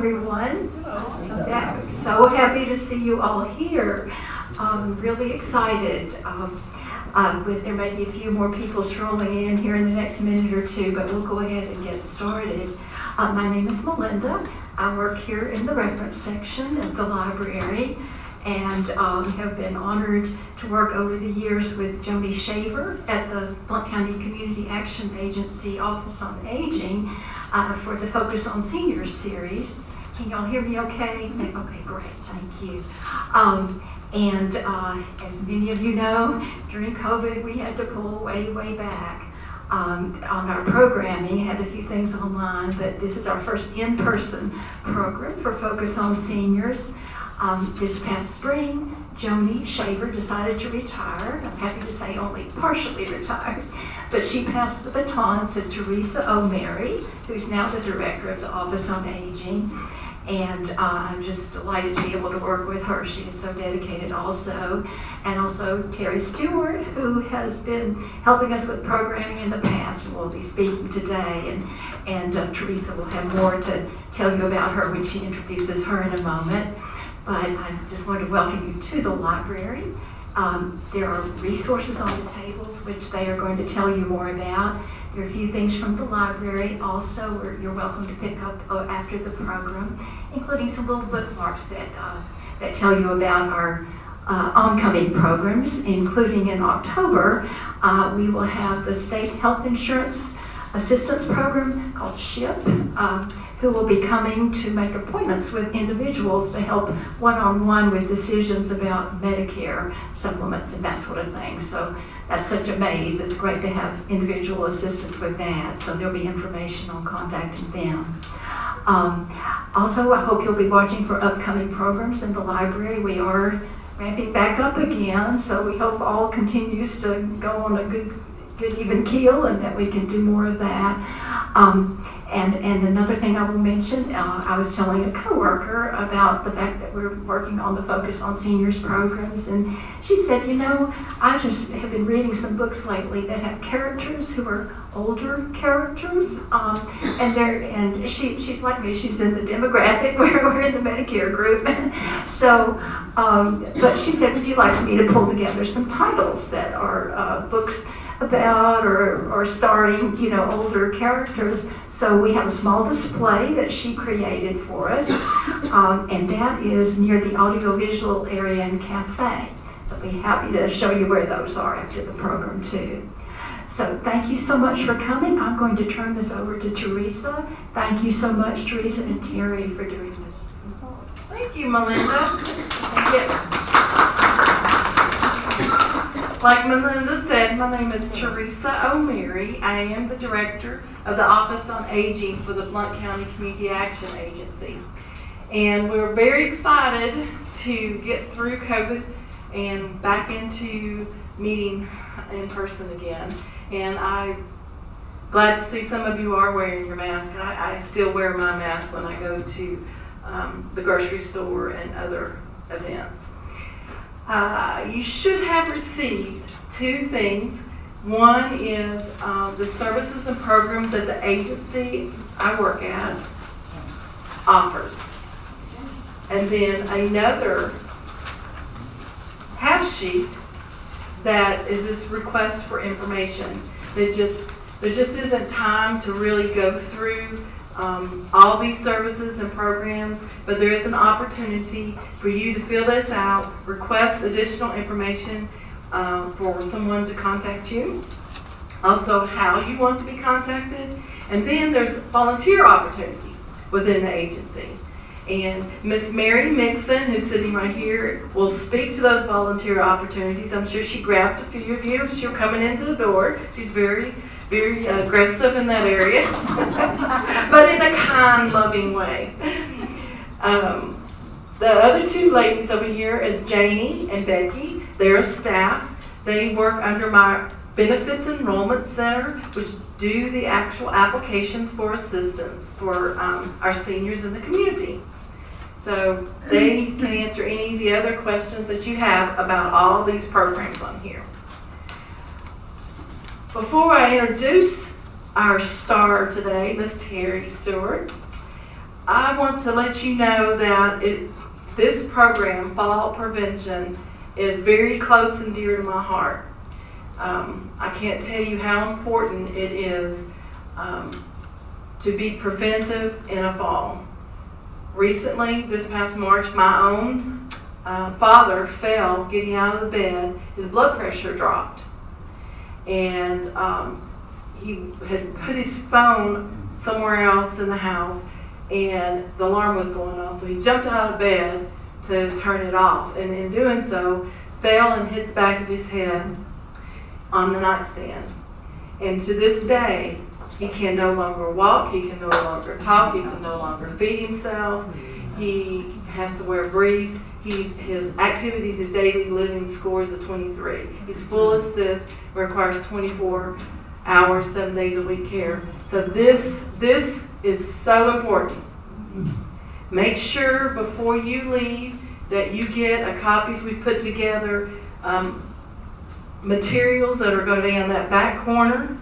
everyone. So happy to see you all here. Really excited. There may be a few more people strolling in here in the next minute or two, but we'll go ahead and get started. My name is Melinda. I work here in the reference section of the library, and have been honored to work over the years with Joni Shaver at the Blount County Community Action Agency Office on Aging for the Focus on Seniors series. Can y'all hear me okay? Okay, great, thank you. And as many of you know, during COVID, we had to pull way back on our programming. Had a few things online, but this is our first in-person program for Focus on Seniors. This past spring, Joni Shaver decided to retire. I'm happy to say only partially retired, but she passed the baton to Teresa O'Mary, who's now the director of the Office on Aging. And I'm just delighted to be able to work with her. She is so dedicated also. And also Terry Stewart, who has been helping us with programming in the past and will be speaking today. And Teresa will have more to tell you about her when she introduces her in a moment. But I just want to welcome you to the library. There are resources on the tables which they are going to tell you more about. There are a few things from the library also you're welcome to pick up after the program, including some little bookmarks that tell you about our oncoming programs, including in October. We will have the State Health Insurance Assistance Program called SHIP, who will be coming to make appointments with individuals to help one-on-one with decisions about Medicare supplements and that sort of thing. So that's such a maze. It's great to have individual assistance with that. So there'll be information on contacting them. Also, I hope you'll be watching for upcoming programs in the library. We are ramping back up again, so we hope all continues to go on a good even keel, and that we can do more of that. And another thing I will mention, I was telling a coworker about the fact that we're working on the Focus on Seniors programs, and she said, you know, I just have been reading some books lately that have characters who are older characters, and she's like me, she's in the demographic where we're in the Medicare group. So, but she said, would you like me to pull together some titles that are books about or starring, you know, older characters? So we have a small display that she created for us, and that is near the audiovisual area and cafe. So I'll be happy to show you where those are after the program too. So thank you so much for coming. I'm going to turn this over to Teresa. Thank you so much, Teresa and Terry, for doing this. Thank you, Melinda. Thank you. Like Melinda said, my name is Teresa O'Mary. I am the director of the Office on Aging for the Blount County Community Action Agency. And we're very excited to get through COVID and back into meeting in person again. And I'm glad to see some of you are wearing your mask. I still wear my mask when I go to the grocery store and other events. You should have received two things. One is the services and program that the agency I work at offers. And then another half sheet that is this request for information. There just isn't time to really go through all these services and programs, but there is an opportunity for you to fill this out, request additional information for someone to contact you, also how you want to be contacted, and then there's volunteer opportunities within the agency. And Miss Mary Mixon, who's sitting right here, will speak to those volunteer opportunities. I'm sure she grabbed a few of you as you're coming into the door. She's very aggressive in that area, but in a kind, loving way. The other two ladies over here is Janie and Becky. They're staff. They work under my Benefits Enrollment Center, which do the actual applications for assistance for our seniors in the community. So they can answer any of the other questions that you have about all these programs on here. Before I introduce our star today, Miss Terry Stewart, I want to let you know that this program, Fall Prevention, is very close and dear to my heart. I can't tell you how important it is to be preventive in a fall. Recently, this past March, my own father fell getting out of the bed. His blood pressure dropped. And he had put his phone somewhere else in the house, and the alarm was going off. So he jumped out of bed to turn it off. And in doing so, fell and hit the back of his head on the nightstand. And to this day, he can no longer walk, he can no longer talk, he can no longer feed himself, he has to wear briefs, his activities, his daily living scores a 23. He's full assist, requires 24 hours, 7 days a week care. So this is so important. Make sure before you leave that you get copies we put together, materials that are going down that back corner.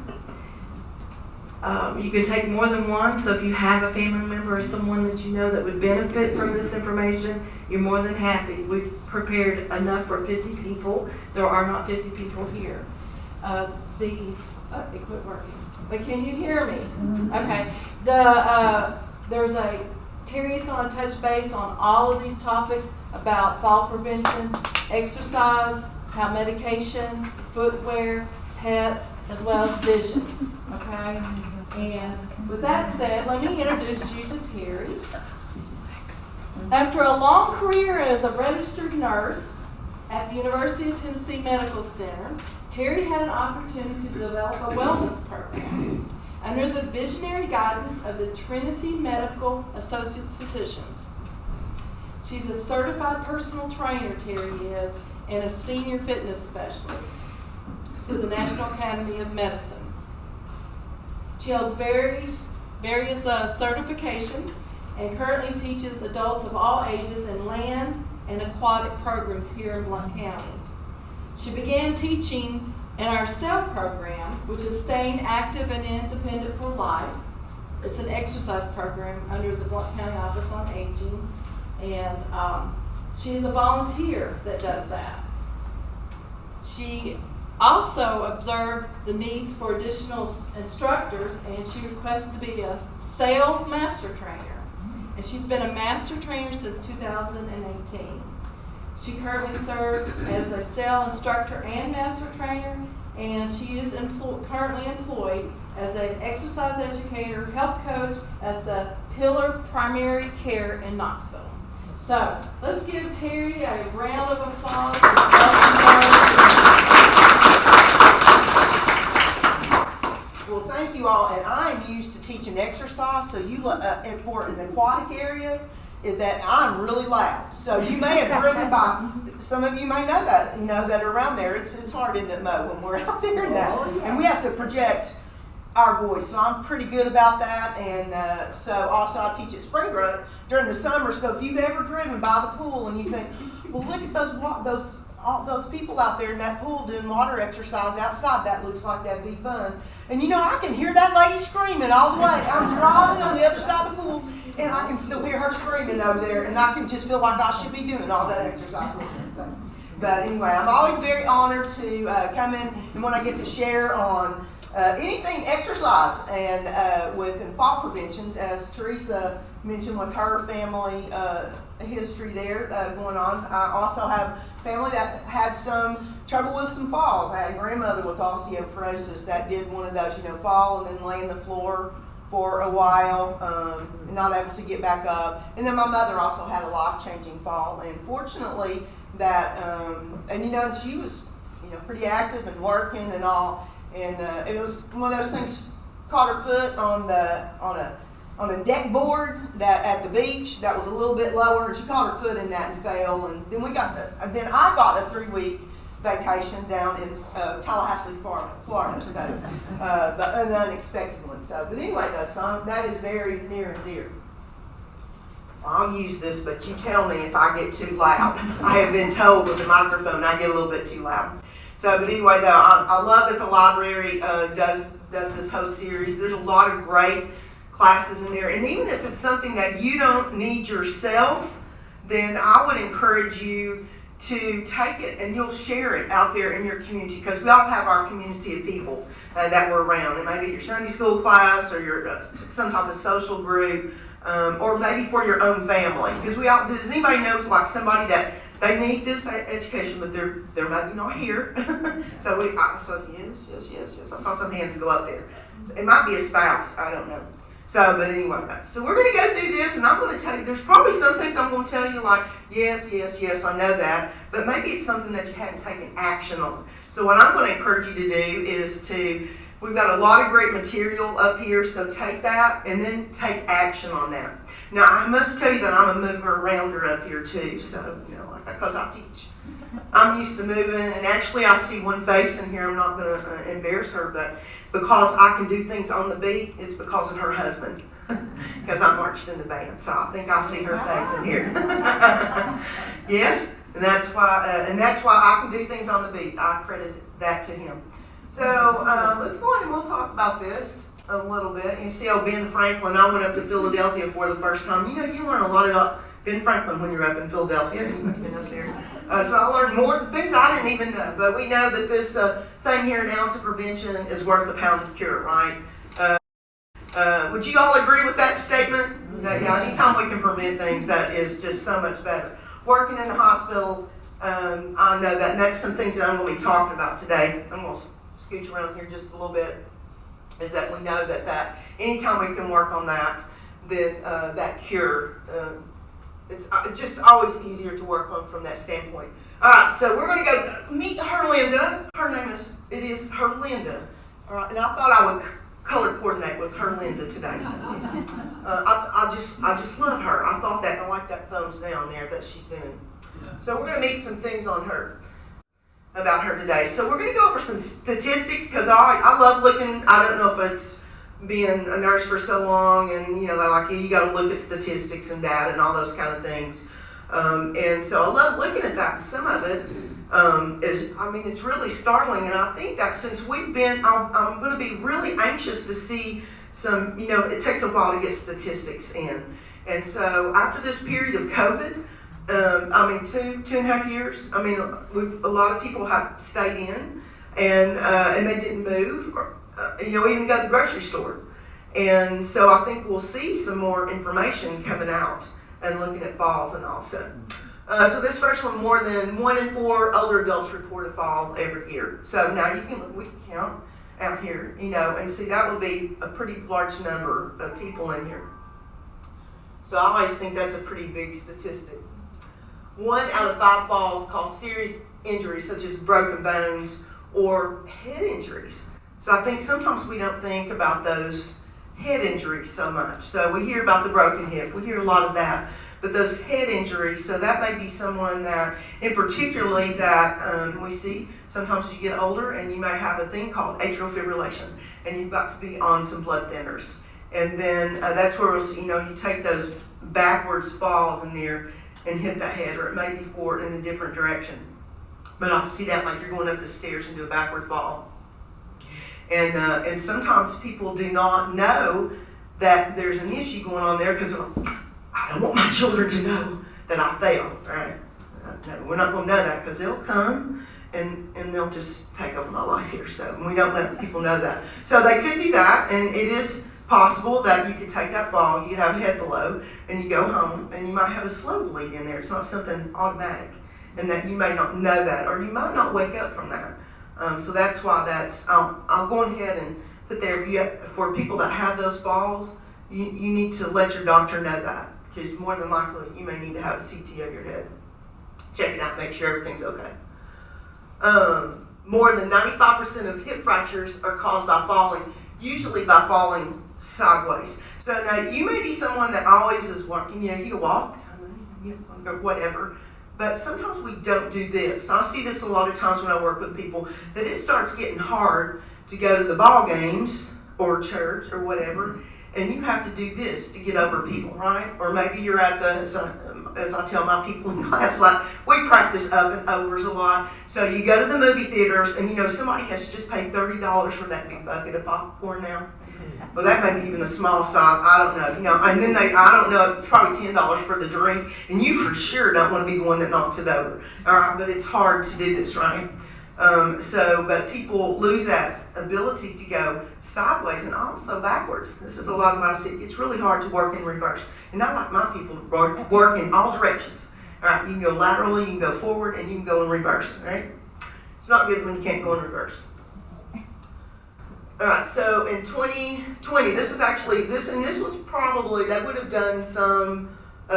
You can take more than one, so if you have a family member or someone that you know that would benefit from this information, you're more than happy. We've prepared enough for 50 people. There are not 50 people here. It quit working. But can you hear me? Okay. Terry's going to touch base on all of these topics about fall prevention, exercise, how medication, footwear, pets, as well as vision. Okay? And with that said, let me introduce you to Terry. After a long career as a registered nurse at the University of Tennessee Medical Center, Terry had an opportunity to develop a wellness program under the visionary guidance of the Trinity Medical Associates Physicians. She's a certified personal trainer, Terry is, and a senior fitness specialist through the National Academy of Medicine. She holds various certifications and currently teaches adults of all ages in land and aquatic programs here in Blount County. She began teaching in our SEL program, which is Staying Active and Independent for Life. It's an exercise program under the Blount County Office on Aging, and she is a volunteer that does that. She also observed the needs for additional instructors, and she requested to be a SEL master trainer. And she's been a master trainer since 2018. She currently serves as a SEL instructor and master trainer, and she is currently employed as an exercise educator, health coach at the Pillar Primary Care in Knoxville. So let's give Terry a round of applause. Well, thank you all, and I'm used to teaching exercise, so and for an aquatic area, that I'm really loud. So you may have driven by, some of you may know that, that are around there. It's hard, isn't it, Mo, when we're out there in that. Oh, yeah. And we have to project our voice, so I'm pretty good about that. And so also I teach at Springbrook during the summer, so if you've ever driven by the pool and you think, well, look at all those people out there in that pool doing water exercise outside, that looks like that'd be fun. And I can hear that lady screaming all the way. I'm driving on the other side of the pool, and I can still hear her screaming over there, and I can just feel like I should be doing all that exercise with her. So, but anyway, I'm always very honored to come in and when I get to share on anything exercise and with fall preventions, as Teresa mentioned with her family history there going on. I also have family that had some trouble with some falls. I had a grandmother with osteoporosis that did one of those, fall and then lay on the floor for a while and not able to get back up. And then my mother also had a life-changing fall, and fortunately that, and she was, pretty active and working and all, and it was one of those things, caught her foot on a deck board that at the beach that was a little bit lower, and she caught her foot in that and fell. And then I got a 3-week vacation down in Tallahassee, Florida. So, but an unexpected one. So, but anyway, though, that is very near and dear. I'll use this, but you tell me if I get too loud. I have been told with the microphone I get a little bit too loud. So, but anyway, though, I love that the library does this whole series. There's a lot of great classes in there. And even if it's something that you don't need yourself, then I would encourage you to take it and you'll share it out there in your community, because we all have our community of people that we're around. It might be your Sunday school class or your some type of social group, or maybe for your own family. Because does anybody knows like somebody that they need this education, but they're maybe not here? So yes. I saw some hands go up there. So it might be a spouse. I don't know. So, but anyway, so we're going to go through this, and I'm going to tell you, there's probably some things I'm going to tell you like, yes, I know that, but maybe it's something that you hadn't taken action on. So what I'm going to encourage you to do is we've got a lot of great material up here, so take that and then take action on that. Now, I must tell you that I'm a mover arounder up here too, so, because I teach. I'm used to moving, and actually I see one face in here, I'm not going to embarrass her, but because I can do things on the beat, it's because of her husband. Because I marched in the band, so I think I see her face in here. Yes, and that's why I can do things on the beat. I credit that to him. So let's go on and we'll talk about this a little bit. You see, Ben Franklin. I went up to Philadelphia for the first time. You learn a lot about Ben Franklin when you're up in Philadelphia. You've been up there. So I learned more things I didn't even know. But we know that this saying here, an ounce of prevention is worth a pound of cure, right? Would you all agree with that statement? That, anytime we can prevent things, that is just so much better. Working in the hospital, I know that, and that's some things that I'm going to be talking about today. I'm going to scooch around here just a little bit. Is that we know that anytime we can work on that, then that cure. It's just always easier to work on from that standpoint. All right, so we're going to go meet Herlinda. Her name is Herlinda. All right, and I thought I would color coordinate with Herlinda today. So, I just love her. I thought that, and I like that thumbs down there that she's doing. So we're going to meet some things on her, about her today. So we're going to go over some statistics, because I love looking. I don't know if it's being a nurse for so long, and they're like, you got to look at statistics and data and all those kind of things. And so I love looking at that. And some of it it's really startling. And I think that since we've been, I'm going to be really anxious to see some, it takes a while to get statistics in. And so after this period of COVID, 2.5 years, a lot of people have stayed in and they didn't move, or, even go to the grocery store. And so I think we'll see some more information coming out and looking at falls and all. So this first one, more than 1 in 4 older adults report a fall every year. So now we can count out here, and see that would be a pretty large number of people in here. So I always think that's a pretty big statistic. 1 out of 5 falls cause serious injuries such as broken bones or head injuries. So I think sometimes we don't think about those head injuries so much. So we hear about the broken hip, we hear a lot of that, but those head injuries, so that may be someone that, and particularly that we see sometimes as you get older, and you may have a thing called atrial fibrillation, and you've got to be on some blood thinners. And then that's where we'll see, you take those backwards falls in there and hit the head, or it may be forward in a different direction. But I'll see that like you're going up the stairs and do a backward fall. And sometimes people do not know that there's an issue going on there, because I don't want my children to know that I fell, right? No, we're not going to know that, because they'll come and they'll just take over my life here. So we don't let people know that. So they could do that, and it is possible that you could take that fall, you have a head below, and you go home, and you might have a slow bleed in there. It's not something automatic, and that you may not know that, or you might not wake up from that. So that's why I'll go ahead and put there, for people that have those falls, you need to let your doctor know that, because more than likely you may need to have a CT of your head. Check it out, make sure everything's okay. More than 95% of hip fractures are caused by falling, usually by falling sideways. So now you may be someone that always is walking, you walk, or whatever, but sometimes we don't do this. I see this a lot of times when I work with people, that it starts getting hard to go to the ball games or church or whatever, and you have to do this to get over people, right? Or maybe you're at as I tell my people in class, like we practice up and overs a lot. So you go to the movie theaters, and somebody has just paid $30 for that big bucket of popcorn now. Well, that may be even the small size. I don't know. You know, and then I don't know. It's probably $10 for the drink, and you for sure don't want to be the one that knocks it over. All right, but it's hard to do this, right? But people lose that ability to go sideways and also backwards. This is a lot of what I see. It's really hard to work in reverse. And I like my people to work in all directions. All right, you can go laterally, you can go forward, and you can go in reverse, right? It's not good when you can't go in reverse. All right, so in 2020, this was probably, they would have done some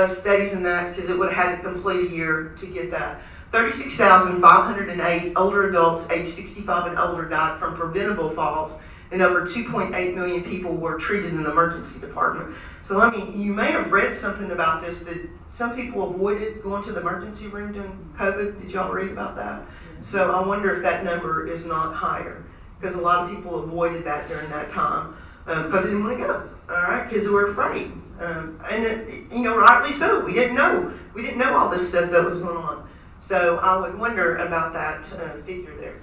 studies in that because it would have had to complete a year to get that. 36,508 older adults aged 65 and older died from preventable falls, and over 2.8 million people were treated in the emergency department. So, I mean, you may have read something about this, that some people avoided going to the emergency room during COVID. Did y'all read about that? So I wonder if that number is not higher, because a lot of people avoided that during that time because they didn't want to go, all right, because they were afraid. Rightly so. We didn't know all this stuff that was going on. So I would wonder about that figure there.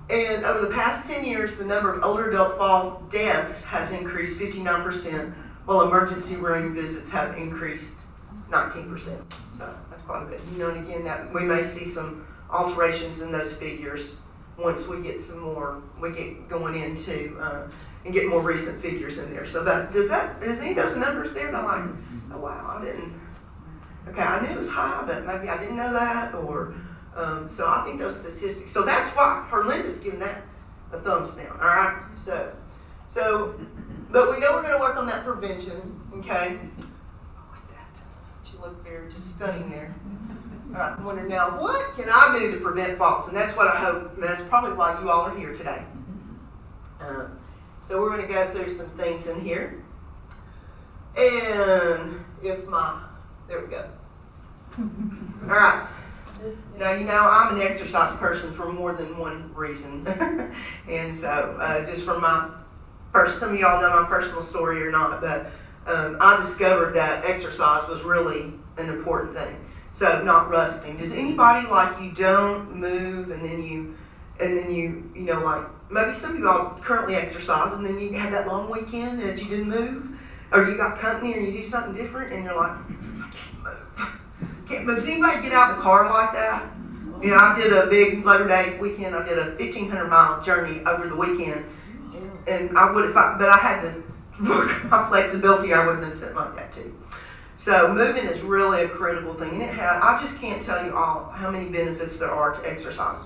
And over the past 10 years, the number of older adult fall deaths has increased 59%, while emergency room visits have increased 19%. So that's quite a bit. And again, that we may see some alterations in those figures once we get going into and get more recent figures in there. So does any of those numbers there? And I'm like, oh wow, I didn't. Okay, I knew it was high, but maybe I didn't know that, or so I think those statistics. So that's why Herlinda's giving that a thumbs down. All right. So, but we know we're going to work on that prevention. Okay. I like that. She looked very just stunning there. All right. I'm wondering now, what can I do to prevent falls? And that's what I hope. And that's probably why you all are here today. So we're going to go through some things in here, and there we go. All right. Now, I'm an exercise person for more than one reason. And so, just from some of y'all know my personal story or not, but I discovered that exercise was really an important thing. So, not rusting. Does anybody like you don't move and then you like, maybe some of y'all currently exercise and then you have that long weekend that you didn't move, or you got company or you do something different and you're like, can't move. Does anybody get out of the car like that? I did a big Labor Day weekend. I did a 1,500-mile journey over the weekend, and but I had to work my flexibility. I would have been sitting like that too. So moving is really a critical thing, and I just can't tell you all how many benefits there are to exercise.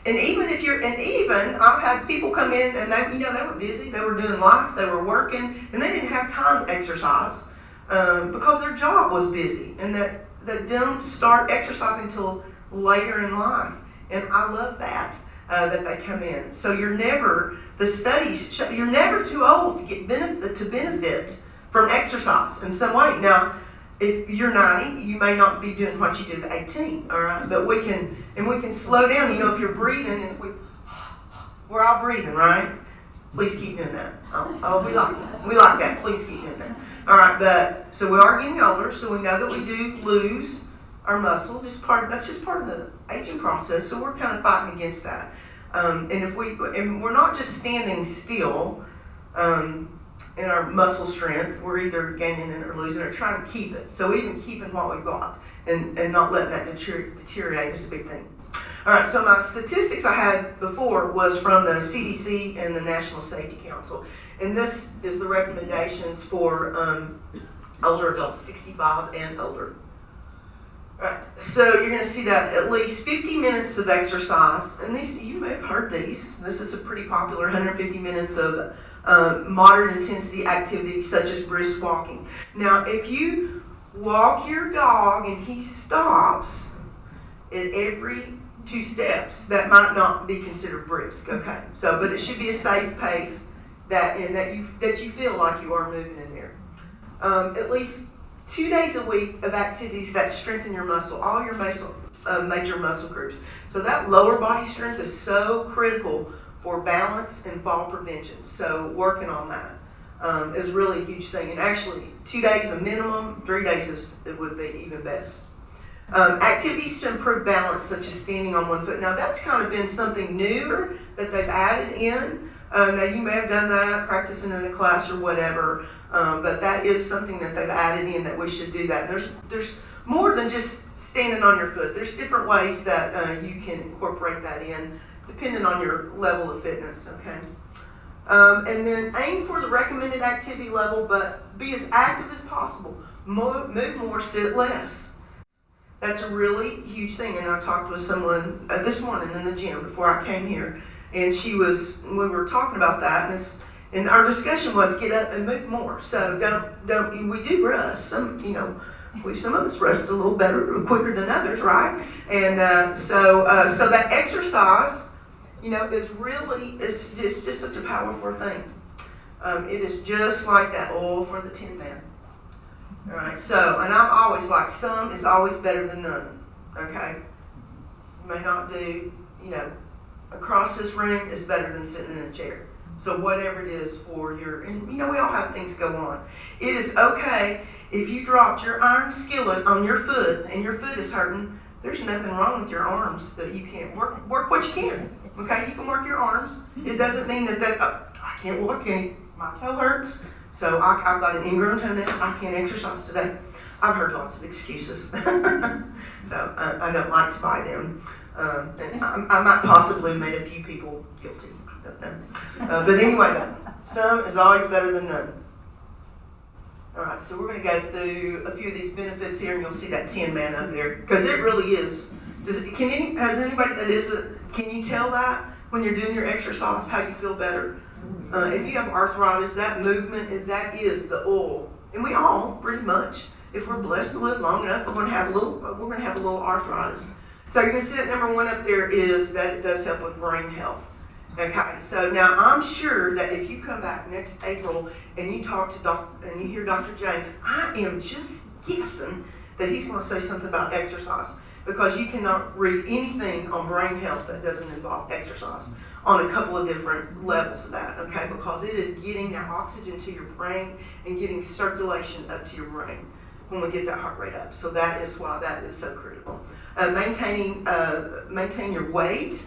And even I've had people come in and they were busy. They were doing life. They were working, and they didn't have time to exercise. Because their job was busy, and that don't start exercising until later in life. And I love that they come in. So the studies show you're never too old to benefit from exercise in some way. Now, if you're 90, you may not be doing what you did at 18, all right? But we can slow down. If you're breathing, and we're all breathing, right? Please keep doing that. Oh, we like that. We like that. Please keep doing that. All right, so we are getting older, so we know that we do lose our muscle. That's just part of the aging process. So we're kind of fighting against that. And we're not just standing still in our muscle strength. We're either gaining it or losing it, or trying to keep it. So even keeping what we've got and not letting that deteriorate is a big thing. All right, so my statistics I had before was from the CDC and the National Safety Council. And this is the recommendations for older adults, 65 and older. All right, so you're going to see that at least 50 minutes of exercise. And you may have heard these. This is a pretty popular 150 minutes of moderate intensity activity such as brisk walking. Now, if you walk your dog and he stops at every 2 steps, that might not be considered brisk, okay? But it should be a safe pace that you feel like you are moving in there. At least 2 days a week of activities that strengthen your muscle, all your major muscle groups. So that lower body strength is so critical for balance and fall prevention. So working on that is really a huge thing. And actually, 2 days a minimum, 3 days it would be even best. Activities to improve balance, such as standing on one foot. Now that's kind of been something newer that they've added in. Now you may have done that, practicing in a class or whatever, but that is something that they've added in that we should do that. There's more than just standing on your foot. There's different ways that you can incorporate that in, depending on your level of fitness, okay? And then aim for the recommended activity level, but be as active as possible. Move more, sit less. That's a really huge thing. And I talked with someone this morning in the gym before I came here, and we were talking about that, and our discussion was get up and move more. So we do rust. Some of us rust a little better, quicker than others, right? And so that exercise, it's just such a powerful thing. It is just like that oil for the tin man. All right, so, and I'm always like, some is always better than none, okay? You may not do, across this room is better than sitting in a chair. So whatever it is for and we all have things go on. It is okay if you dropped your iron skillet on your foot and your foot is hurting. There's nothing wrong with your arms that you can't work what you can. Okay, you can work your arms. It doesn't mean that I can't work any. My toe hurts, so I've got an ingrown toenail. I can't exercise today. I've heard lots of excuses, so I don't like to buy them. And I might possibly have made a few people guilty. I don't know. But anyway, some is always better than none. All right, so we're going to go through a few of these benefits here, and you'll see that tin man up there, because it really is. Can you tell that when you're doing your exercise how you feel better? If you have arthritis, that movement, that is the oil, and we all pretty much, if we're blessed to live long enough, we're going to have a little arthritis. So you're going to see that number one up there is that it does help with brain health. Okay, so now I'm sure that if you come back next April and you talk to and you hear Dr. James, I am just guessing that he's going to say something about exercise, because you cannot read anything on brain health that doesn't involve exercise on a couple of different levels of that, okay, because it is getting that oxygen to your brain and getting circulation up to your brain when we get that heart rate up. So that is why that is so critical. Maintain your weight.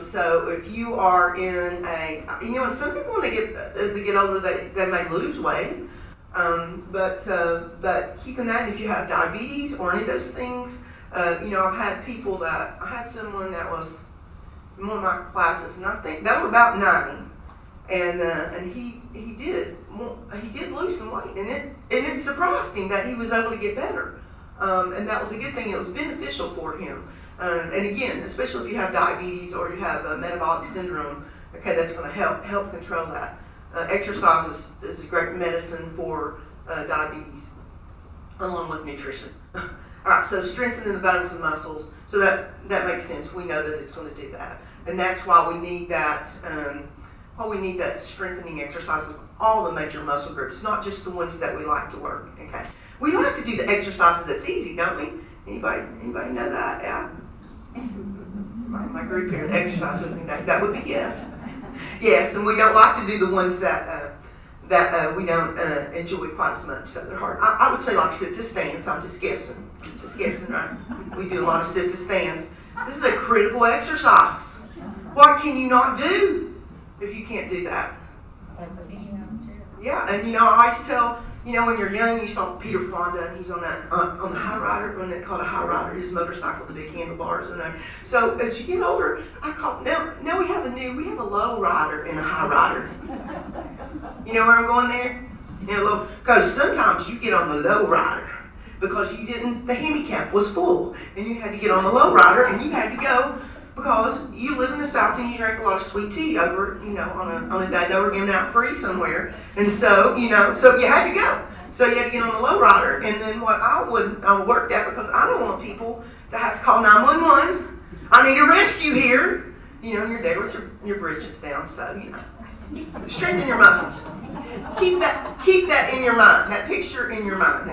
So if you are in and some people as they get older, they may lose weight, but keeping that, if you have diabetes or any of those things, I've had I had someone that was in one of my classes, and I think that was about 90, and he did lose some weight, and it surprised him that he was able to get better, and that was a good thing. It was beneficial for him. And again, especially if you have diabetes or you have a metabolic syndrome, okay, that's going to help control that. Exercise is a great medicine for diabetes, along with nutrition. All right, so strengthening the bones and muscles. So that makes sense. We know that it's going to do that, and that's why we need that. Strengthening exercises of all the major muscle groups, not just the ones that we like to work. Okay, we like to do the exercises that's easy, don't we? Anybody know that? Yeah. My group here exercise with me. That would be yes. Yes, and we don't like to do the ones that we don't enjoy quite as much. So they're hard. I would say like sit to stands. I'm just guessing. Right? We do a lot of sit to stands. This is a critical exercise. What can you not do if you can't do that? Yeah, and I always tell. When you're young, you saw Peter Fonda, and he's on that on the high rider, when they call it a high rider, his motorcycle, the big handlebars, and so as you get older, now we have a low rider and a high rider. You know where I'm going there? Because sometimes you get on the low rider because the handicap was full, and you had to get on the low rider, and you had to go. Because you live in the South and you drink a lot of sweet tea over, on a day they were giving out free somewhere. And so, so you had to go. So you had to get on the low rider. And then what I worked at, because I don't want people to have to call 911. I need a rescue here. You're there with your britches down. So, strengthen your muscles. Keep that in your mind, that picture in your mind.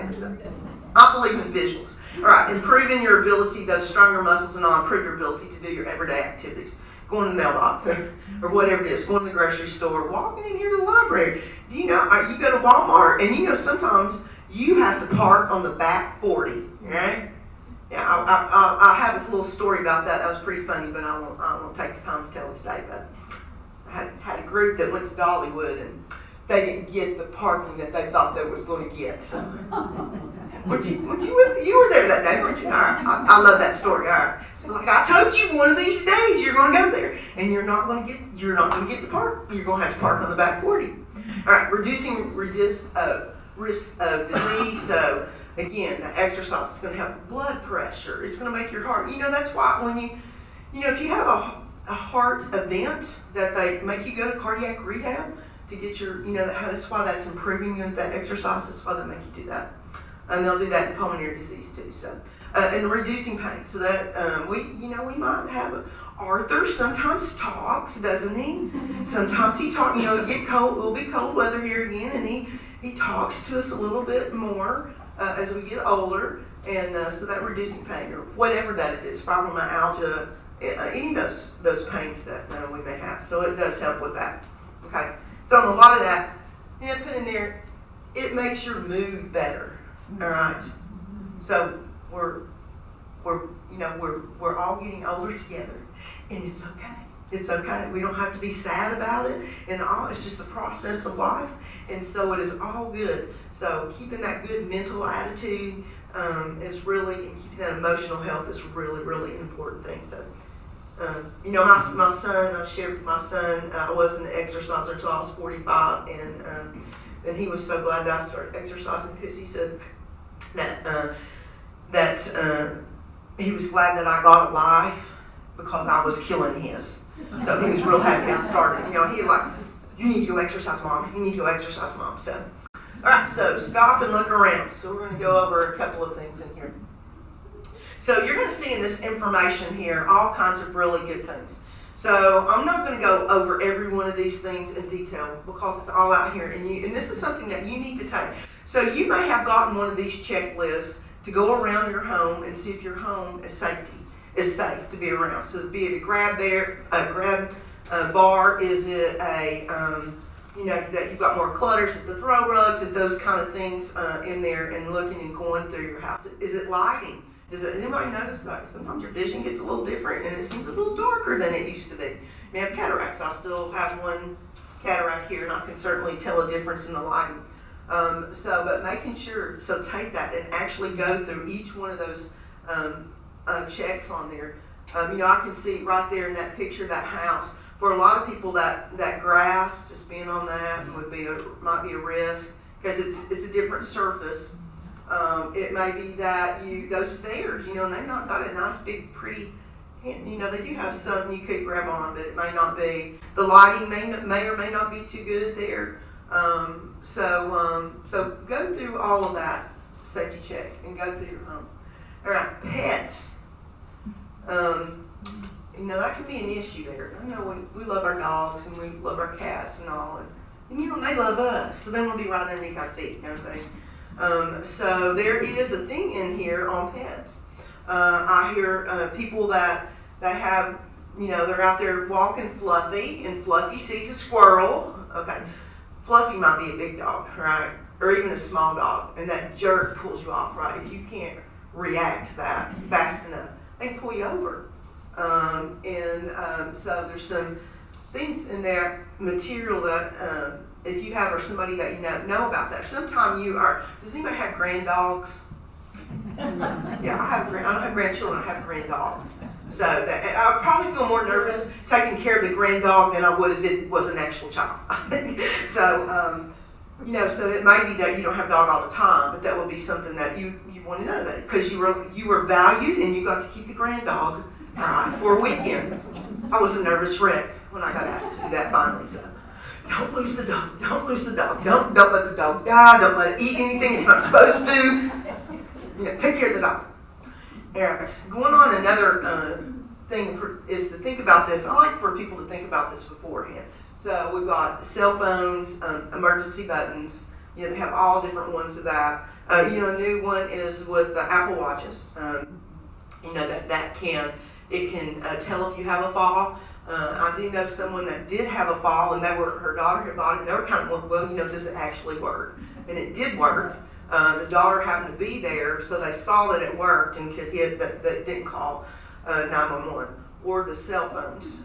I believe in visuals. All right, improving your ability, those stronger muscles and all, improve your ability to do your everyday activities. Going to the mailbox or whatever it is, going to the grocery store, walking in here to the library. You go to Walmart and sometimes you have to park on the back 40, right? Yeah, I have this little story about that. That was pretty funny, but I won't take the time to tell it today. But I had a group that went to Dollywood, and they didn't get the parking that they thought they was going to get. So, you were there that day, weren't you? All right. I love that story. All right. So like I told you, one of these days you're going to go there, and you're not going to get the park. You're going to have to park on the back 40. All right. Reducing risk of disease. So again, the exercise is going to help blood pressure. It's going to make your heart. That's why when if you have a heart event that they make you go to cardiac rehab to get your, that's why that's improving that exercise. That's why they make you do that. And they'll do that in pulmonary disease too. So, and reducing pain. So that we might have Arthur sometimes talks, doesn't he? Sometimes he talks. It'll be cold weather here again, and he talks to us a little bit more as we get older, and so that reducing pain or whatever that it is, fibromyalgia, any of those pains that we may have. So it does help with that. Okay. So a lot of that, put in there. It makes your mood better. All right. So we're all getting older together, and it's okay. It's okay. We don't have to be sad about it, and it's just a process of life, and so it is all good. So keeping that good mental attitude is really, and keeping that emotional health is really, really an important thing. So, my son, I've shared with my son, I wasn't an exerciser until I was 45, and he was so glad that I started exercising because he said that he was glad that I got a life because I was killing his. So he was real happy I started. He was like, you need to go exercise, Mom. You need to go exercise, Mom. So, all right, so stop and look around. So we're going to go over a couple of things in here. So you're going to see in this information here all kinds of really good things. So I'm not going to go over every one of these things in detail because it's all out here. And this is something that you need to take. So you may have gotten one of these checklists to go around your home and see if your home is safe to be around. So be it a grab bar, is it that you've got more clutters, the throw rugs, and those kind of things in there, and looking and going through your house. Is it lighting? Does anybody notice that? Sometimes your vision gets a little different and it seems a little darker than it used to be. You have cataracts. I still have one cataract here, and I can certainly tell a difference in the lighting. But making sure, so take that and actually go through each one of those checks on there. I can see right there in that picture, that house. For a lot of people, that grass, just being on that might be a risk because it's a different surface. It may be that those stairs, and they've not got a nice big pretty, they do have something you could grab on, but it may not be. The lighting may or may not be too good there. So go through all of that safety check and go through your home. All right, pets. That can be an issue there. I know we love our dogs and we love our cats and all, and they love us, so they want to be right underneath our feet, don't they? So there is a thing in here on pets. I hear people that have, they're out there walking Fluffy, and Fluffy sees a squirrel. Okay, Fluffy might be a big dog, right? Or even a small dog, and that jerk pulls you off, right? If you can't react to that fast enough, they can pull you over. So there's some things in that material that if you have or somebody that you know about that. Sometimes does anybody have grand dogs? Yeah, I don't have grandchildren, I have a grand dog. So I probably feel more nervous taking care of the grand dog than I would if it was an actual child. So it may be that you don't have a dog all the time, but that would be something that you want to know, that because you were valued and you got to keep the grand dog for a weekend. I was a nervous wreck when I got asked to do that finally. So don't lose the dog. Don't lose the dog. Don't let the dog die. Don't let it eat anything it's not supposed to. Take care of the dog. All right. Going on, another thing is to think about this. I like for people to think about this beforehand. So we've got cell phones, emergency buttons. They have all different ones of that. A new one is with the Apple Watches. That can tell if you have a fall. I do know someone that did have a fall, and her daughter had bought it. They were kind of, does it actually work? And it did work. The daughter happened to be there, so they saw that it worked and could hit that didn't call 911 or the cell phones.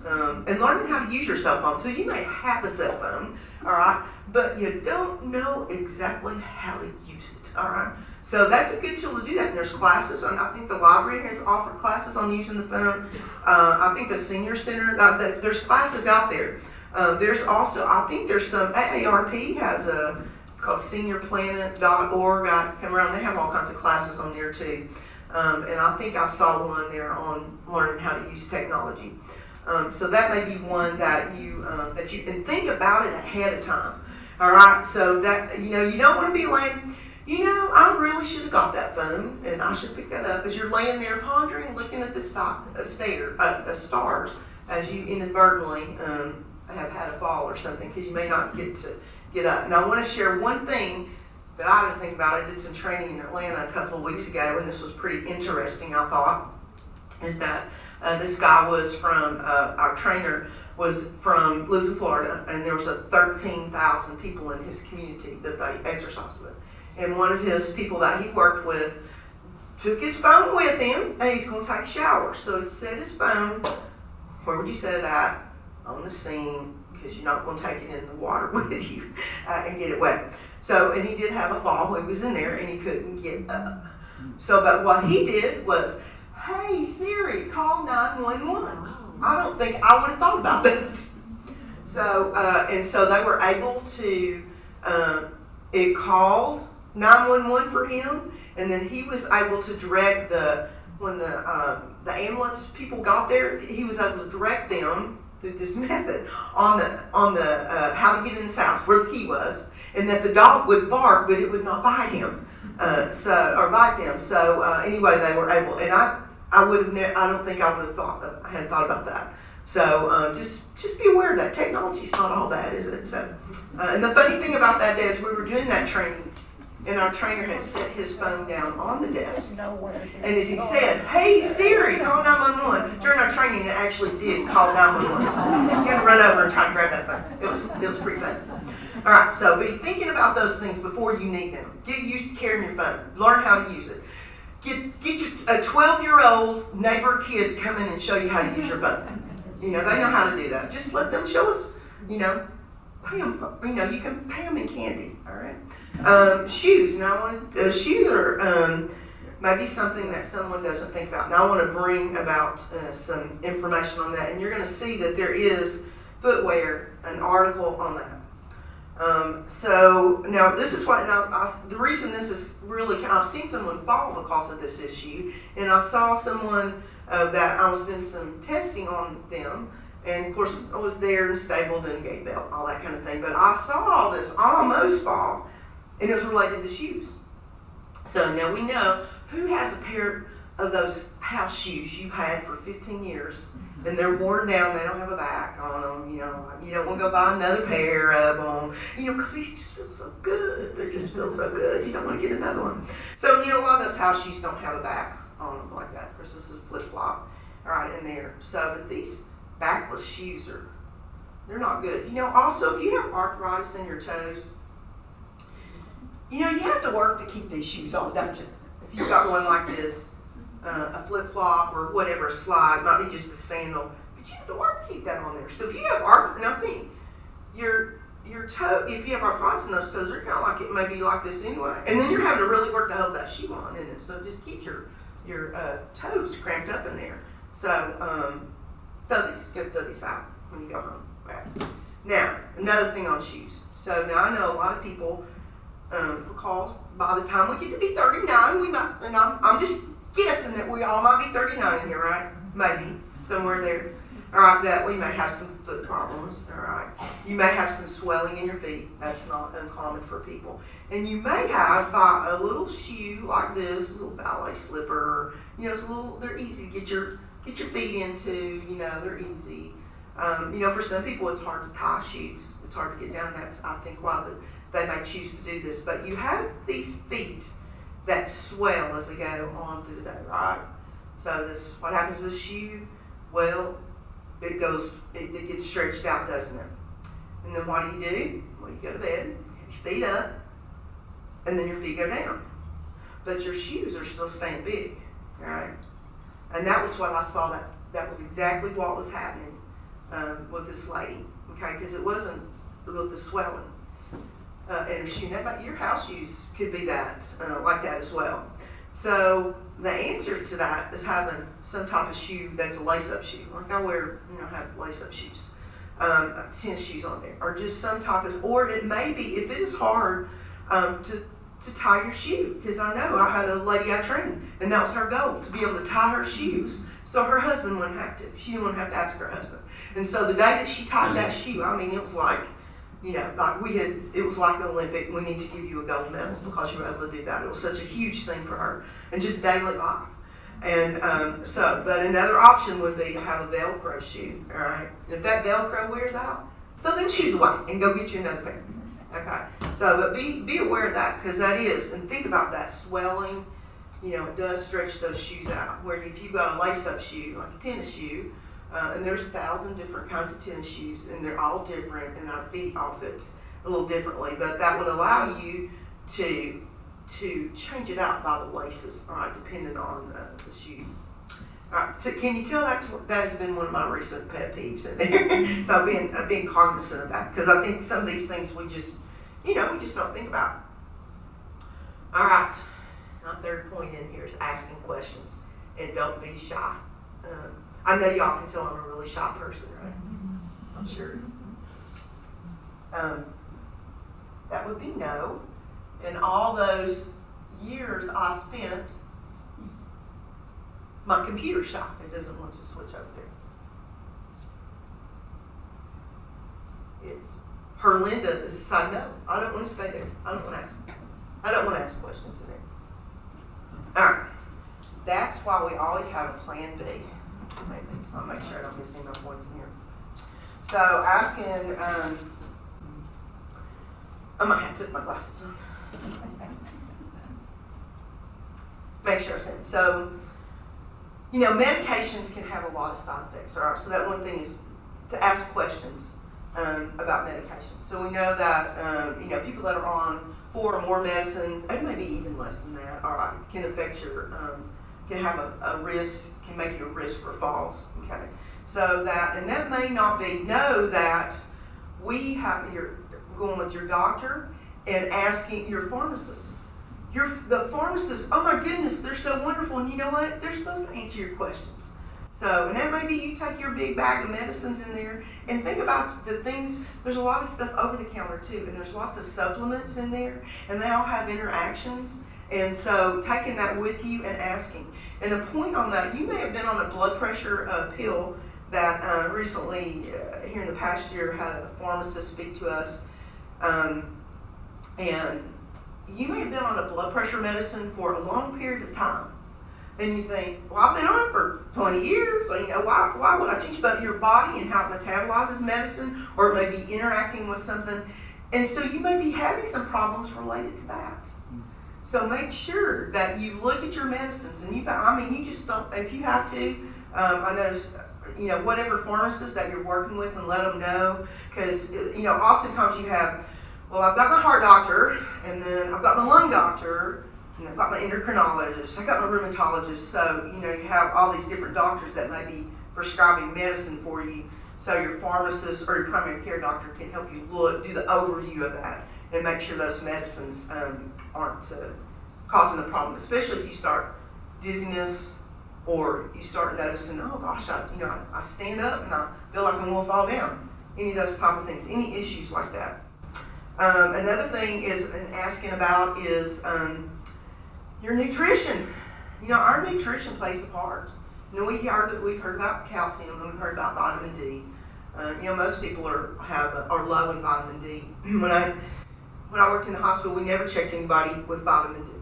And learning how to use your cell phone. So you may have a cell phone, all right, but you don't know exactly how to use it, all right? So that's a good tool to do that. And there's classes, and I think the library has offered classes on using the phone. I think the senior center, there's classes out there. There's also, I think there's some, AARP has it's called seniorplanet.org. I come around, they have all kinds of classes on there too. And I think I saw one there on learning how to use technology. So that may be one that you can think about it ahead of time. All right, so that, you don't want to be like, I really should have got that phone and I should pick that up as you're laying there pondering, looking at the stars as you inadvertently have had a fall or something, because you may not get up. Now I want to share one thing that I didn't think about. I did some training in Atlanta a couple of weeks ago, and this was pretty interesting, I thought, is that this guy was from, our trainer lived in Florida, and there was 13,000 people in his community that they exercised with. And one of his people that he worked with took his phone with him, and he's going to take a shower. So he set his phone, where would you set it at? On the scene, because you're not going to take it in the water with you and get it wet. So, and he did have a fall when he was in there, and he couldn't get up. So, but what he did was, hey Siri, call 911. I don't think I would have thought about that. So, and so they were able to, it called 911 for him, and then he was able to direct when the ambulance people got there, he was able to direct them through this method on the how to get in his house, where the key was, and that the dog would bark, but it would not bite him, or bite them. So anyway, they were able, and I would have I don't think I would have I hadn't thought about that. So just be aware that technology's not all bad, is it? So, and the funny thing about that day is we were doing that training, and our trainer had set his phone down on the desk. And as he said, hey Siri, call 911. During our training, it actually did call 911. You had to run over and try to grab that phone. It was pretty fun. All right, so be thinking about those things before you need them. Get used to carrying your phone. Learn how to use it. Get a 12-year-old neighbor kid to come in and show you how to use your phone. They know how to do that. Just let them show us, pay them, you can pay them in candy, all right? Shoes. Now, shoes are maybe something that someone doesn't think about. Now, I want to bring about some information on that, and you're going to see that there is footwear, an article on that. So now this is what, the reason this is really, I've seen someone fall because of this issue, and I saw someone that I was doing some testing on them, and of course I was there and stabled and gate belt, all that kind of thing, but I saw this almost fall, and it was related to shoes. So now we know who has a pair of those house shoes you've had for 15 years, and they're worn down, they don't have a back on them, you don't want to go buy another pair of them, because these just feel so good. They just feel so good. You don't want to get another one. So, a lot of those house shoes don't have a back on them like that. Of course, this is a flip-flop, all right, in there. So, but these backless shoes they're not good. Also, if you have arthritis in your toes, you have to work to keep these shoes on, don't you? If you've got one like this, a flip-flop or whatever, a slide, might be just a sandal, but you have to work to keep that on there. So if you have arthritis, now think, your toe, if you have arthritis in those toes, they're kind of like, it may be like this anyway. And then you're having to really work to hold that shoe on, isn't it? So just keep your toes cramped up in there. So throw these out when you go home. Right. Now, another thing on shoes. So now I know a lot of people, because by the time we get to be 39, we might, and I'm just guessing that we all might be 39 in here, right? Maybe, somewhere there. All right, that we may have some foot problems, all right? You may have some swelling in your feet. That's not uncommon for people. And you may have, by a little shoe like this, a little ballet slipper, it's they're easy to get your feet into, they're easy. For some people it's hard to tie shoes. It's hard to get down. That's, I think, why they may choose to do this. But you have these feet that swell as they go on through the day, right? So what happens to this shoe? Well, it gets stretched out, doesn't it? And then what do? Well, you go to bed, have your feet up, and then your feet go down. But your shoes are still staying big, all right? And that was what I saw, that was exactly what was happening with this lady, okay? Because it wasn't with the swelling in her shoe. Your house shoes could be that, like that as well. So the answer to that is having some type of shoe that's a lace-up shoe. Like I wear, have lace-up shoes, tennis shoes on there, or just some type of, or it may be, if it is hard to tie your shoe, because I know I had a lady I trained, and that was her goal, to be able to tie her shoes so her husband wouldn't have to. She didn't want to have to ask her husband. And so the day that she tied that shoe, I mean, it was like, it was like the Olympic, we need to give you a gold medal because you were able to do that. It was such a huge thing for her, and just daily life. And but another option would be to have a Velcro shoe, all right? If that Velcro wears out, throw them shoes away and go get you another pair, okay? So, but be aware of that, because that is, and think about that swelling, it does stretch those shoes out. Where if you've got a lace-up shoe, like a tennis shoe, and there's 1,000 different kinds of tennis shoes, and they're all different, and our feet all fits a little differently, but that would allow you to change it out by the laces, all right, depending on the shoe. All right, so can you tell that has been one of my recent pet peeves in there? So I've been cognizant of that, because I think some of these things we just don't think about. All right, my third point in here is asking questions, and don't be shy. I know y'all can tell I'm a really shy person, right? I'm sure. That would be no. In all those years I spent, my computer's shy. It doesn't want to switch over there. Her Linda is saying, no, I don't want to stay there. I don't want to ask questions in there. All right. That's why we always have a plan B. So I'll make sure I don't miss any of my points in here. So asking, I might have to put my glasses on. Make sure I say it. So, medications can have a lot of side effects. All right. So that one thing is to ask questions about medications. So we know that people that are on 4 or more medicines, and maybe even less than that, all right, can affect your can have a risk, can make you a risk for falls. Okay. So that may not be, know that you're going with your doctor and asking your pharmacist. The pharmacist, oh my goodness, they're so wonderful, and you know what? They're supposed to answer your questions. So, and that may be you take your big bag of medicines in there and think about the things, there's a lot of stuff over the counter too, and there's lots of supplements in there, and they all have interactions. And so taking that with you and asking. And a point on that, you may have been on a blood pressure pill that recently, here in the past year, had a pharmacist speak to us. And you may have been on a blood pressure medicine for a long period of time. And you think, well, I've been on it for 20 years, so why would I change? But your body and how it metabolizes medicine, or it may be interacting with something. And so you may be having some problems related to that. So make sure that you look at your medicines, and you just don't, if you have to, I know, whatever pharmacist that you're working with, and let them know, because, oftentimes you have, well, I've got my heart doctor, and then I've got my lung doctor, and I've got my endocrinologist, I've got my rheumatologist, so, you have all these different doctors that may be prescribing medicine for you, so your pharmacist or your primary care doctor can help you do the overview of that, and make sure those medicines aren't causing a problem, especially if you start dizziness, or you start noticing, oh gosh, I stand up and I feel like I'm going to fall down. Any of those type of things, any issues like that. Another thing is asking about is your nutrition. Our nutrition plays a part. We've heard about calcium, and we've heard about vitamin D. Most people are low in vitamin D. When I worked in the hospital, we never checked anybody with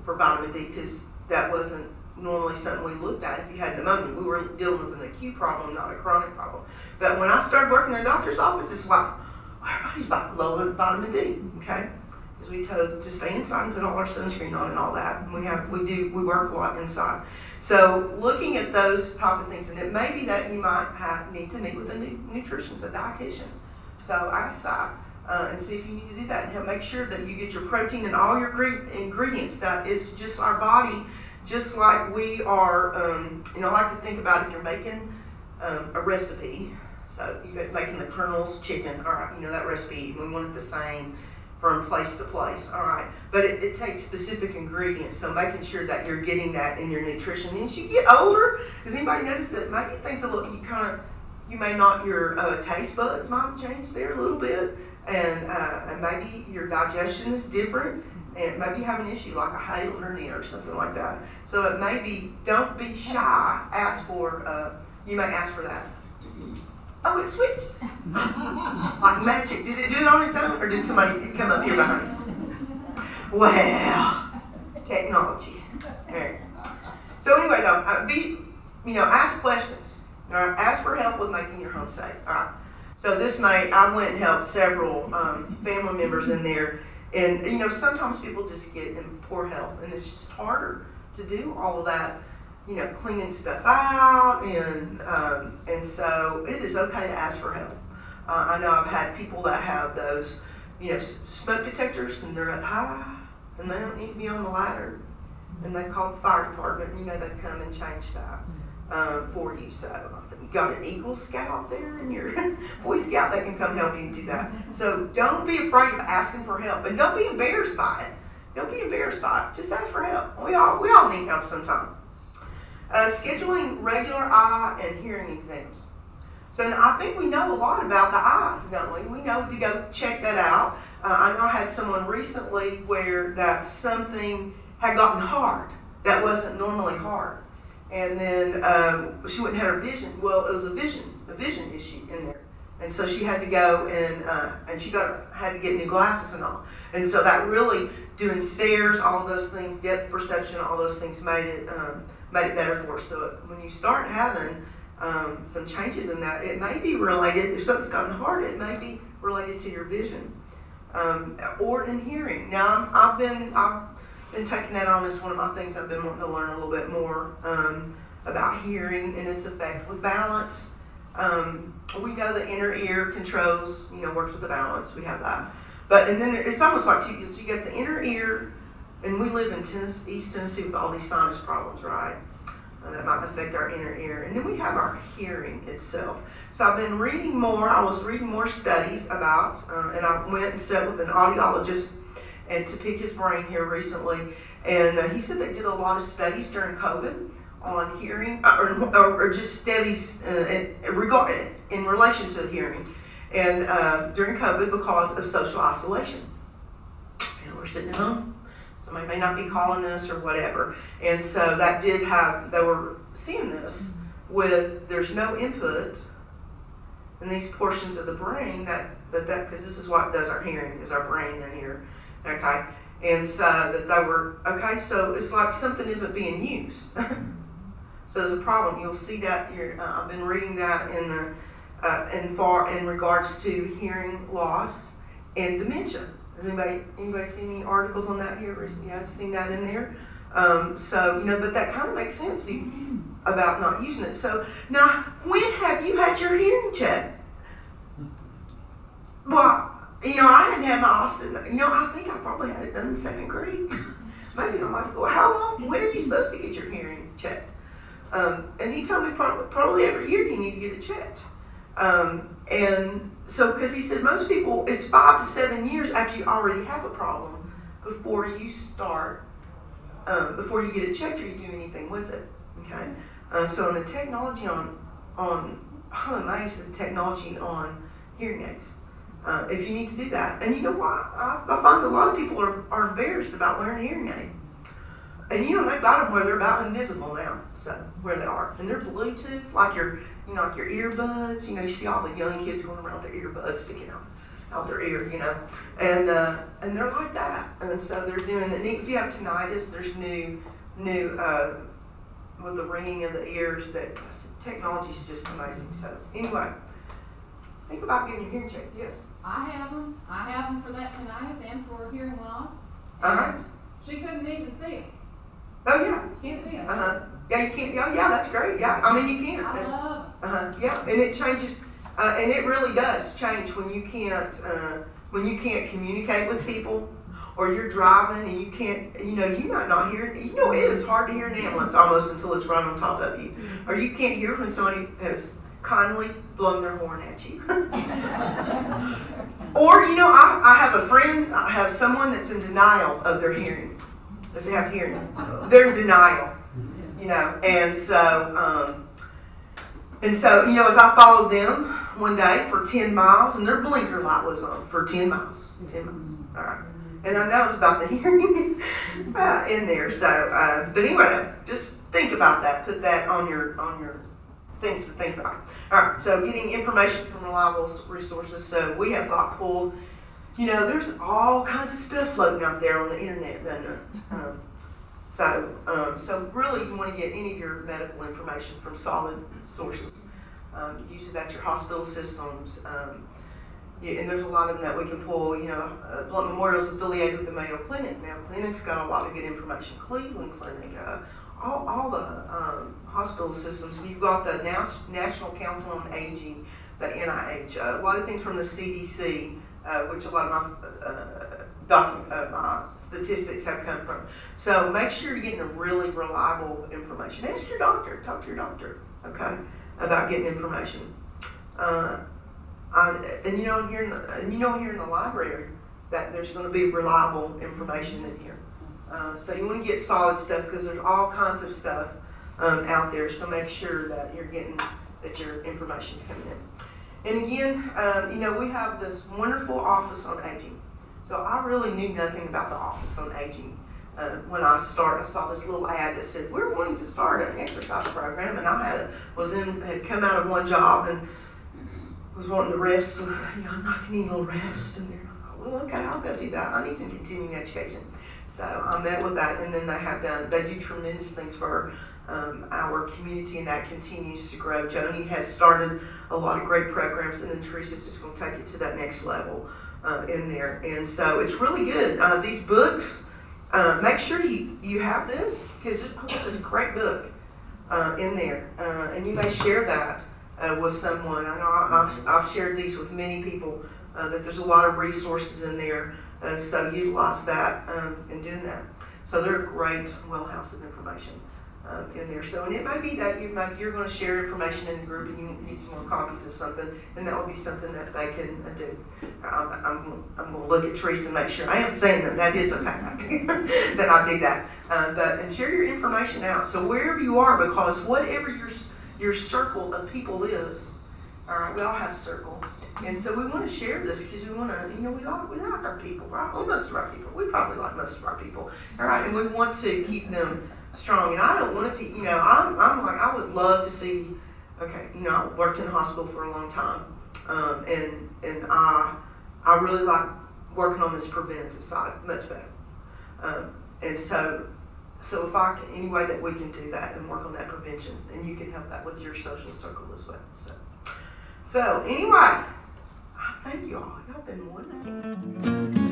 for vitamin D, because that wasn't normally something we looked at if you had pneumonia. We were dealing with an acute problem, not a chronic problem. But when I started working in a doctor's office, it's like, everybody's low in vitamin D, okay? Because we told to stay inside and put all our sunscreen on and all that. And we work a lot inside. So looking at those type of things, and it may be that you might need to meet with a nutritionist, a dietitian. So ask that. and see if you need to do that, and make sure that you get your protein and all your ingredients. That is just our body, just like we are. I like to think about if you're making a recipe. So you're making the Colonel's chicken, all right, that recipe, we want it the same from place to place, all right. But it takes specific ingredients, so making sure that you're getting that in your nutrition. And as you get older, does anybody notice that maybe things your taste buds might change there a little bit, and maybe your digestion is different, and maybe you have an issue like a Halen hernia or something like that. So it may be, don't be shy, you may ask for that. Oh, it switched. Like magic. Did it do it on its own, or did somebody come up here behind it? Well, technology. Okay. So anyway, though, ask questions. All right? Ask for help with making your home safe. All right. So I went and helped several family members in there, and sometimes people just get in poor health, and it's just harder to do all of that. Cleaning stuff out, and so it is okay to ask for help. I know I've had people that have those, smoke detectors, and they're up high, and they don't need to be on the ladder, and they call the fire department, and they come and change that for you. So you got an Eagle Scout there, and your Boy Scout that can come help you do that. So don't be afraid of asking for help, and don't be embarrassed by it. Don't be embarrassed by it. Just ask for help. We all need help sometimes. Scheduling regular eye and hearing exams. So I think we know a lot about the eyes, don't we? We know to go check that out. I know I had someone recently where that something had gotten hard that wasn't normally hard. And then she went and had her vision. Well, it was a vision issue in there. And so she had to go and she had to get new glasses and all. And so that really, doing stairs, all of those things, depth perception, all those things made it better for us. So when you start having some changes in that, it may be related, if something's gotten hard, it may be related to your vision or in hearing. Now, I've been taking that on as one of my things I've been wanting to learn a little bit more about hearing and its effect with balance. We know the inner ear controls, works with the balance. We have that. And then it's almost like you get the inner ear. And we live in East Tennessee with all these sinus problems, right? That might affect our inner ear. And then we have our hearing itself. So I've been reading more. I was reading more studies about, and I went and sat with an audiologist and to pick his brain here recently. And he said they did a lot of studies during COVID on hearing, or just studies in relation to hearing, and during COVID because of social isolation. And we're sitting at home. Somebody may not be calling us or whatever. And so that they were seeing this with, there's no input in these portions of the brain because this is what does our hearing, is our brain in here, okay? And so that they were, okay, so it's like something isn't being used. So there's a problem. You'll see that here. I've been reading that in regards to hearing loss and dementia. Has anybody seen any articles on that here recently? I've seen that in there. But that kind of makes sense about not using it. So now, when have you had your hearing checked? Well, I hadn't had my Austin. I think I probably had it done in 2nd grade. Maybe in high school. How long? When are you supposed to get your hearing checked? And he told me probably every year you need to get it checked. And so, because he said most people, it's 5 to 7 years after you already have a problem before you start, before you get it checked or you do anything with it. Okay. So, in the technology I'm amazed at the technology on hearing aids. If you need to do that, and you know what, I find a lot of people are embarrassed about wearing a hearing aid. And they've got them where they're about invisible now, so where they are. And they're Bluetooth, like your earbuds. You see all the young kids going around with their earbuds sticking out their ear, And they're like that. And so they're doing it. And if you have tinnitus, there's new with the ringing of the ears, that technology is just amazing. So anyway, think about getting your hearing checked. Yes. I have them for that tinnitus and for hearing loss. She couldn't even see it. Oh yeah. Can't see it. Yeah, you can't. Yeah, that's great. Yeah, I mean you can. I love it. Yeah, and it changes, and it really does change when you can't when you can't communicate with people, or you're driving and you can't, you might not hear, it is hard to hear an ambulance almost until it's right on top of you. Or you can't hear when somebody has kindly blown their horn at you. Or, I have a friend, I have someone that's in denial of their hearing. Does they have hearing? They're in denial, and so, as I followed them one day for 10 miles, and their blinker light was on for 10 miles. 10 miles. All right. And I know it's about the hearing in there. So, but anyway, just think about that. Put that on your things to think about. All right. So, getting information from reliable resources. So, we have got pulled. There's all kinds of stuff floating out there on the internet, doesn't there? So really, you want to get any of your medical information from solid sources. Usually that's your hospital systems. And there's a lot of them that we can pull. Blount Memorial is affiliated with the Mayo Clinic. Mayo Clinic's got a lot of good information. Cleveland Clinic, all the hospital systems. We've got the National Council on Aging, the NIH, a lot of things from the CDC, which a lot of my statistics have come from. So make sure you're getting a really reliable information. Ask your doctor. Talk to your doctor, okay, about getting information. Here in the library that there's going to be reliable information in here. So you want to get solid stuff because there's all kinds of stuff out there. So make sure that that your information's coming in. And again, we have this wonderful Office on Aging. So I really knew nothing about the Office on Aging. When I saw this little ad that said, we're wanting to start an exercise program, and I had come out of one job and was wanting to rest, so, I'm not going to need a little rest. And they're like, well, okay, I'll go do that. I need some continuing education. So I met with that, and then they do tremendous things for our community, and that continues to grow. Joni has started a lot of great programs, and then Teresa's just going to take it to that next level in there. And so it's really good. These books, make sure you have this, because this is a great book in there, and you may share that with someone. I know I've shared these with many people, that there's a lot of resources in there, so utilize that in doing that. So they're a great wellhouse of information in there. So, and it may be that you're going to share information in the group and you need some more copies of something, and that will be something that they can do. I'm going to look at Teresa and make sure. I am saying that is okay that I do that. And share your information out. So wherever you are, because whatever your circle of people is, all right, we all have a circle. And so we want to share this because we want to, we like our people, right? Well, most of our people. We probably like most of our people, all right? And we want to keep them strong. And I don't want to be, I'm like, I would love to see, okay, I worked in the hospital for a long time. And I really like working on this preventative side much better. And so if I can, any way that we can do that and work on that prevention, and you can help that with your social circle as well. So anyway, thank you all. Y'all been wonderful.